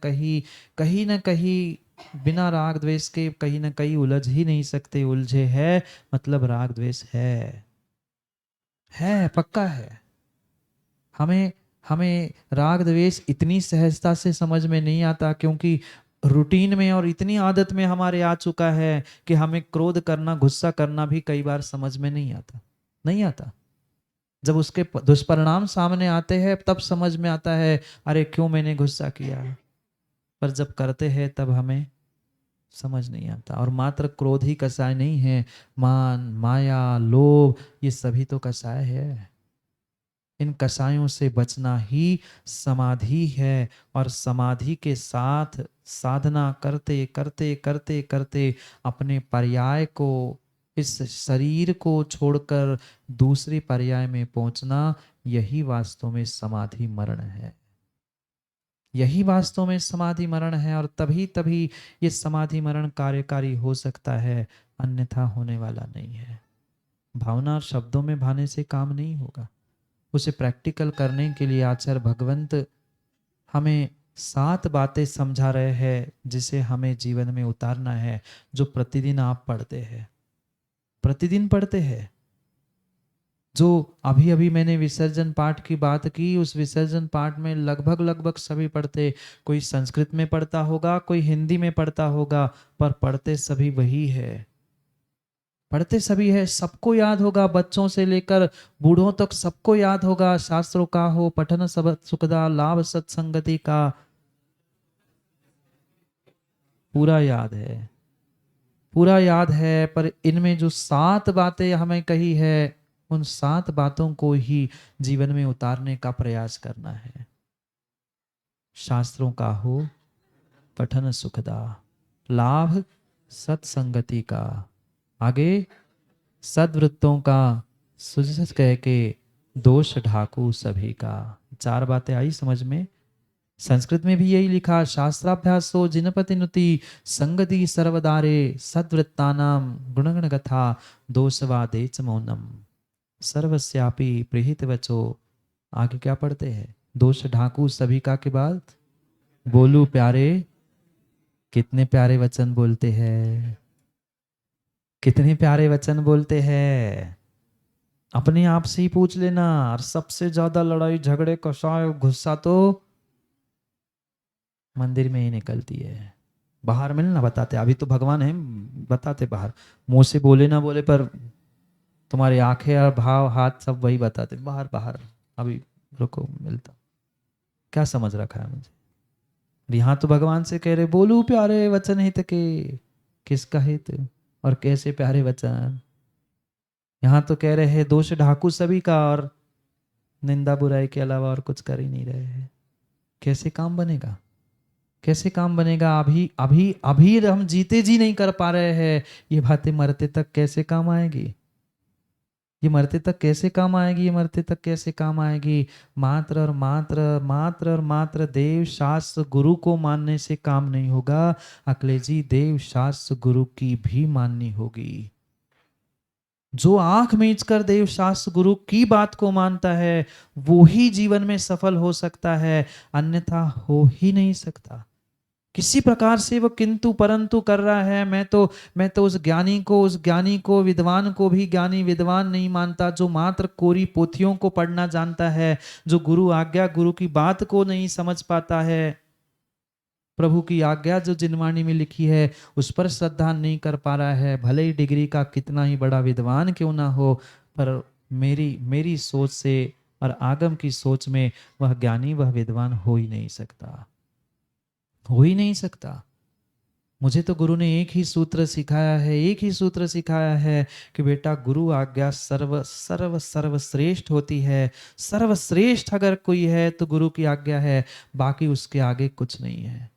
कहीं बिना राग द्वेष के कहीं ना कहीं उलझ ही नहीं सकते। उलझे है मतलब राग द्वेष है, पक्का है। हमें हमें राग द्वेष इतनी सहजता से समझ में नहीं आता, क्योंकि रूटीन में और इतनी आदत में हमारे आ चुका है कि हमें क्रोध करना, गुस्सा करना भी कई बार समझ में नहीं आता, नहीं आता। जब उसके दुष्परिणाम सामने आते हैं तब समझ में आता है, अरे क्यों मैंने गुस्सा किया। पर जब करते हैं तब हमें समझ नहीं आता। और मात्र क्रोध ही कसाय नहीं है, मान माया लोभ ये सभी तो कसाय है। इन कसायों से बचना ही समाधि है, और समाधि के साथ साधना करते करते करते करते अपने पर्याय को, इस शरीर को छोड़कर दूसरे पर्याय में पहुंचना, यही वास्तव में समाधि मरण है। यही वास्तव में समाधि मरण है, और तभी तभी ये समाधि मरण कार्यकारी हो सकता है, अन्यथा होने वाला नहीं है। भावना और शब्दों में भाने से काम नहीं होगा। उसे प्रैक्टिकल करने के लिए आचार्य भगवंत हमें 7 बातें समझा रहे हैं, जिसे हमें जीवन में उतारना है, जो प्रतिदिन आप पढ़ते हैं, प्रतिदिन पढ़ते हैं। जो अभी अभी मैंने विसर्जन पाठ की बात की, उस विसर्जन पाठ में लगभग लगभग सभी पढ़ते। कोई संस्कृत में पढ़ता होगा, कोई हिंदी में पढ़ता होगा, पर पढ़ते सभी वही है, पढ़ते सभी है। सबको याद होगा, बच्चों से लेकर बूढ़ों तक सबको याद होगा। शास्त्रों का हो पठन सब सुखदा, लाभ सत्संगति का पूरा याद है, पूरा याद है। पर इनमें जो 7 बातें हमें कही है, उन 7 बातों को ही जीवन में उतारने का प्रयास करना है। शास्त्रों का हो पठन सुखदा, लाभ सत्संगति का, आगे सद्वृत्तों का, सुजस कह के दोष ढाकू सभी का। 4 बातें आई समझ में। संस्कृत में भी यही लिखा, शास्त्राभ्यासो जिनपति नुति संगति सर्वदारे, सद्वृत्तानाम गुणगण कथा दोषवादेच मौनम, सर्वस्यापि प्रीहित वचो। आगे क्या पढ़ते हैं? दोष ढाकू सभी का के बाद बोलू प्यारे। कितने प्यारे वचन बोलते हैं, कितने प्यारे वचन बोलते हैं। अपने आप से ही पूछ लेना। और सबसे ज्यादा लड़ाई झगड़े कसाय गुस्सा तो मंदिर में ही निकलती है। बाहर मिलना बताते, अभी तो भगवान है बताते बाहर, मुंह से बोले ना बोले पर तुम्हारी आंखें और भाव हाथ सब वही बताते बाहर बाहर। अभी रुको मिलता। क्या समझ रखा है मुझे। यहाँ तो भगवान से कह रहे बोलू प्यारे वचन हित के, किसका हित और कैसे प्यारे वचन। यहाँ तो कह रहे हैं दोष ढाकू सभी का और निंदा बुराई के अलावा और कुछ कर ही नहीं रहे हैं। कैसे काम बनेगा, कैसे काम बनेगा। अभी अभी अभी हम जीते जी नहीं कर पा रहे हैं, ये बातें मरते तक कैसे काम आएगी, ये मरते तक कैसे काम आएगी, ये मरते तक कैसे काम आएगी। मात्र और मात्र मात्र और मात्र देव शास्त्र गुरु को मानने से काम नहीं होगा अखिलेश जी, देव शास्त्र गुरु की भी माननी होगी। जो आंख मीच कर देव शास्त्र गुरु की बात को मानता है वो ही जीवन में सफल हो सकता है, अन्यथा हो ही नहीं सकता। किसी प्रकार से वो किंतु परंतु कर रहा है। मैं तो उस ज्ञानी को विद्वान को भी ज्ञानी विद्वान नहीं मानता, जो मात्र कोरी पोथियों को पढ़ना जानता है, जो गुरु आज्ञा गुरु की बात को नहीं समझ पाता है, प्रभु की आज्ञा जो जिनवाणी में लिखी है उस पर श्रद्धा नहीं कर पा रहा है। भले ही डिग्री का कितना ही बड़ा विद्वान क्यों ना हो, पर मेरी मेरी सोच से और आगम की सोच में वह ज्ञानी वह विद्वान हो ही नहीं सकता, हो ही नहीं सकता। मुझे तो गुरु ने एक ही सूत्र सिखाया है, एक ही सूत्र सिखाया है कि बेटा गुरु आज्ञा सर्व सर्व सर्वश्रेष्ठ होती है। सर्वश्रेष्ठ अगर कोई है तो गुरु की आज्ञा है, बाकी उसके आगे कुछ नहीं है।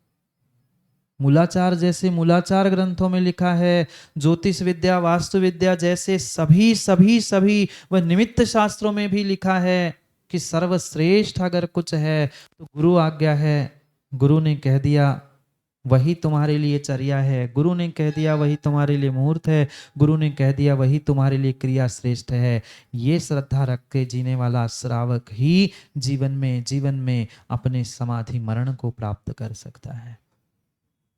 मूलाचार जैसे मूलाचार ग्रंथों में लिखा है, ज्योतिष विद्या वास्तु विद्या जैसे सभी सभी सभी वह निमित्त शास्त्रों में भी लिखा है कि सर्वश्रेष्ठ अगर कुछ है तो गुरु आज्ञा है। गुरु ने कह दिया वही तुम्हारे लिए चर्या है, गुरु ने कह दिया वही तुम्हारे लिए मुहूर्त है, गुरु ने कह दिया वही तुम्हारे लिए क्रिया श्रेष्ठ है। ये श्रद्धा रख के जीने वाला श्रावक ही जीवन में अपने समाधि मरण को प्राप्त कर सकता है।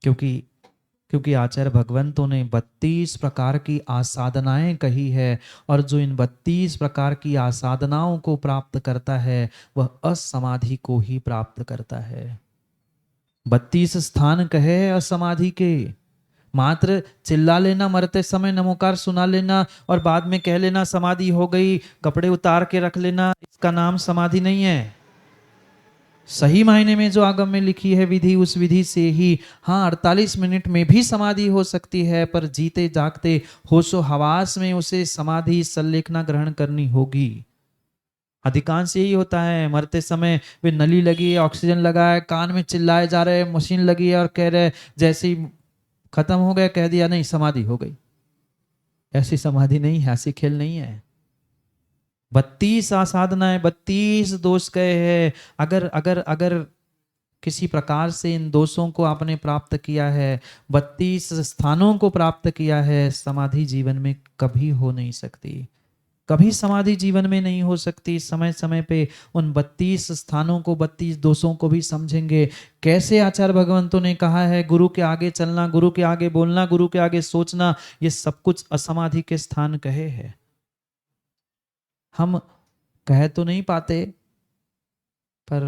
क्योंकि आचार्य भगवंतों ने 32 प्रकार की आसाधनाएं कही है, और जो इन 32 प्रकार की आसाधनाओं को प्राप्त करता है वह असमाधि को ही प्राप्त करता है। 32 स्थान कहे असमाधि के, मात्र चिल्ला लेना मरते समय नमोकार सुना लेना और बाद में कह लेना समाधि हो गई, कपड़े उतार के रख लेना, इसका नाम समाधि नहीं है। सही मायने में जो आगम में लिखी है विधि, उस विधि से ही हाँ 48 मिनट में भी समाधि हो सकती है, पर जीते जागते होशो हवास में उसे समाधि संलेखना ग्रहण करनी होगी। अधिकांश यही होता है, मरते समय वे नली लगी है, ऑक्सीजन लगा है, कान में चिल्लाए जा रहे, मशीन लगी है और कह रहे जैसे ही खत्म हो गया कह दिया नहीं समाधि हो गई। ऐसी समाधि नहीं है, ऐसी खेल नहीं है। 32 आसाधनाएं, 32 दोष कहे हैं। अगर अगर अगर किसी प्रकार से इन दोषों को आपने प्राप्त किया है, 32 स्थानों को प्राप्त किया है, समाधि जीवन में कभी हो नहीं सकती, कभी समाधि जीवन में नहीं हो सकती। समय समय पे उन 32 स्थानों को 32 दोषों को भी समझेंगे। कैसे आचार्य भगवंतों ने कहा है गुरु के आगे चलना, गुरु के आगे बोलना, गुरु के आगे सोचना, ये सब कुछ असमाधि के स्थान कहे हैं। हम कह तो नहीं पाते पर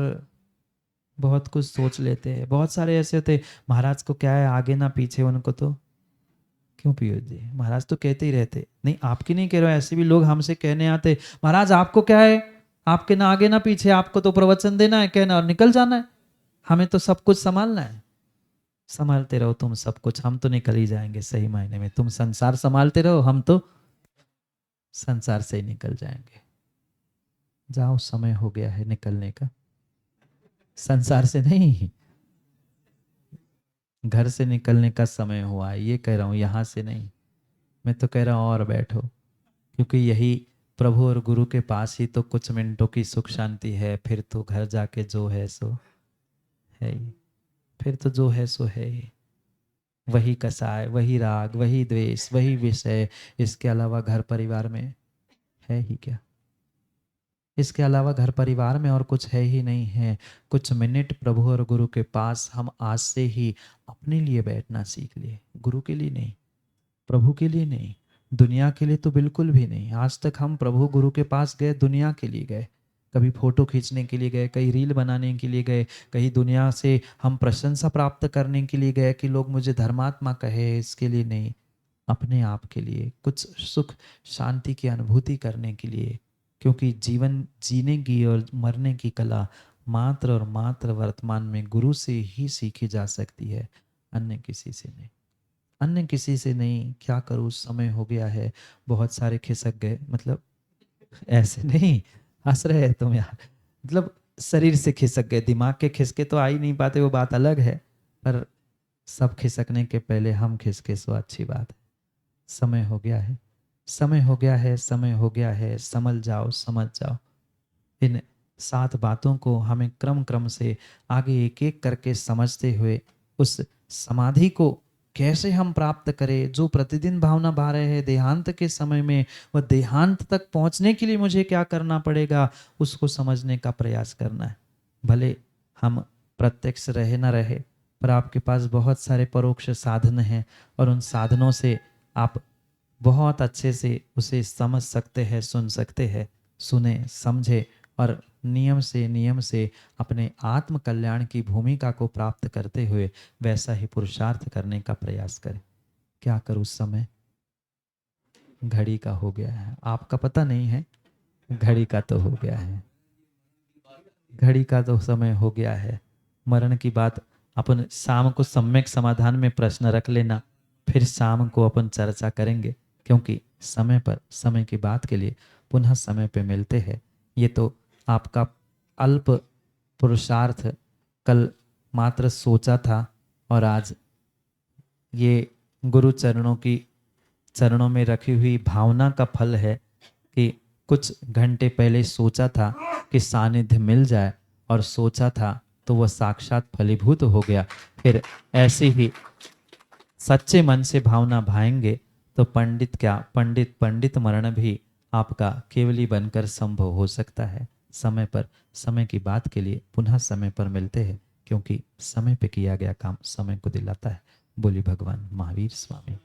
बहुत कुछ सोच लेते हैं। बहुत सारे ऐसे होते महाराज को क्या है आगे ना पीछे, उनको तो क्यों पीयूष जी महाराज तो कहते ही रहते। नहीं आपकी नहीं कह रहा, ऐसे भी लोग हमसे कहने आते महाराज आपको क्या है, आपके ना आगे ना पीछे, आपको तो प्रवचन देना है, कहना और निकल जाना है, हमें तो सब कुछ संभालना है। संभालते रहो तुम सब कुछ, हम तो निकल ही जाएंगे। सही मायने में तुम संसार संभालते रहो, हम तो संसार से ही निकल जाएंगे। जाओ समय हो गया है निकलने का, संसार से नहीं, घर से निकलने का समय हुआ है, ये कह रहा हूं, यहां से नहीं। मैं तो कह रहा हूं और बैठो, क्योंकि यही प्रभु और गुरु के पास ही तो कुछ मिनटों की सुख शांति है। फिर तो घर जाके जो है सो है ही, फिर तो जो है सो है ही, वही कसाय, वही राग, वही द्वेष, वही विषय। इसके अलावा घर परिवार में है ही क्या, इसके अलावा घर परिवार में और कुछ है ही नहीं है। कुछ मिनट प्रभु और गुरु के पास हम आज से ही अपने लिए बैठना सीख लिए, गुरु के लिए नहीं, प्रभु के लिए नहीं, दुनिया के लिए तो बिल्कुल भी नहीं। आज तक हम प्रभु गुरु के पास गए दुनिया के लिए गए, कभी फोटो खींचने के लिए गए, कहीं रील बनाने के लिए गए, कहीं दुनिया से हम प्रशंसा प्राप्त करने के लिए गए कि लोग मुझे धर्मात्मा कहे, इसके लिए नहीं, अपने आप के लिए, कुछ सुख शांति की अनुभूति करने के लिए। क्योंकि जीवन जीने की और मरने की कला मात्र और मात्र वर्तमान में गुरु से ही सीखी जा सकती है, अन्य किसी से नहीं। अन्य किसी से नहीं। क्या करूँ, समय हो गया है, बहुत सारे खिसक गए, मतलब ऐसे नहीं, हंस रहे हैं तुम यार, मतलब शरीर से खिसक गए, दिमाग के खिसके तो आ ही नहीं पाते, वो बात अलग है, पर सब खिसकने के पहले हम खिसके सो अच्छी बात है। समय हो गया है, समय हो गया है, समय हो गया है, समझ जाओ, समझ जाओ। इन 7 बातों को हमें क्रम क्रम से आगे एक एक करके समझते हुए उस समाधि को कैसे हम प्राप्त करें, जो प्रतिदिन भावना भा रहे हैं देहांत के समय में, वह देहांत तक पहुंचने के लिए मुझे क्या करना पड़ेगा, उसको समझने का प्रयास करना है। भले हम प्रत्यक्ष रहे न रहे, पर आपके पास बहुत सारे परोक्ष साधन हैं और उन साधनों से आप बहुत अच्छे से उसे समझ सकते हैं, सुन सकते हैं। सुने, समझे और नियम से अपने आत्म कल्याण की भूमिका को प्राप्त करते हुए वैसा ही पुरुषार्थ करने का प्रयास करें। क्या करूँ, समय घड़ी का हो गया है, आपका पता नहीं है, घड़ी का तो हो गया है, घड़ी का तो समय हो गया है। मरण की बात अपन शाम को सम्यक समाधान में प्रश्न रख लेना, फिर शाम को अपन चर्चा करेंगे, क्योंकि समय पर समय की बात के लिए पुनः समय पे मिलते हैं। ये तो आपका अल्प पुरुषार्थ कल मात्र सोचा था और आज ये गुरु चरणों में रखी हुई भावना का फल है कि कुछ घंटे पहले सोचा था कि सानिध्य मिल जाए और सोचा था तो वह साक्षात फलीभूत हो गया। फिर ऐसे ही सच्चे मन से भावना भाएंगे तो पंडित क्या, पंडित मरण भी आपका केवली बनकर संभव हो सकता है। समय पर समय की बात के लिए पुनः समय पर मिलते हैं, क्योंकि समय पे किया गया काम समय को दिलाता है। बोली भगवान महावीर स्वामी।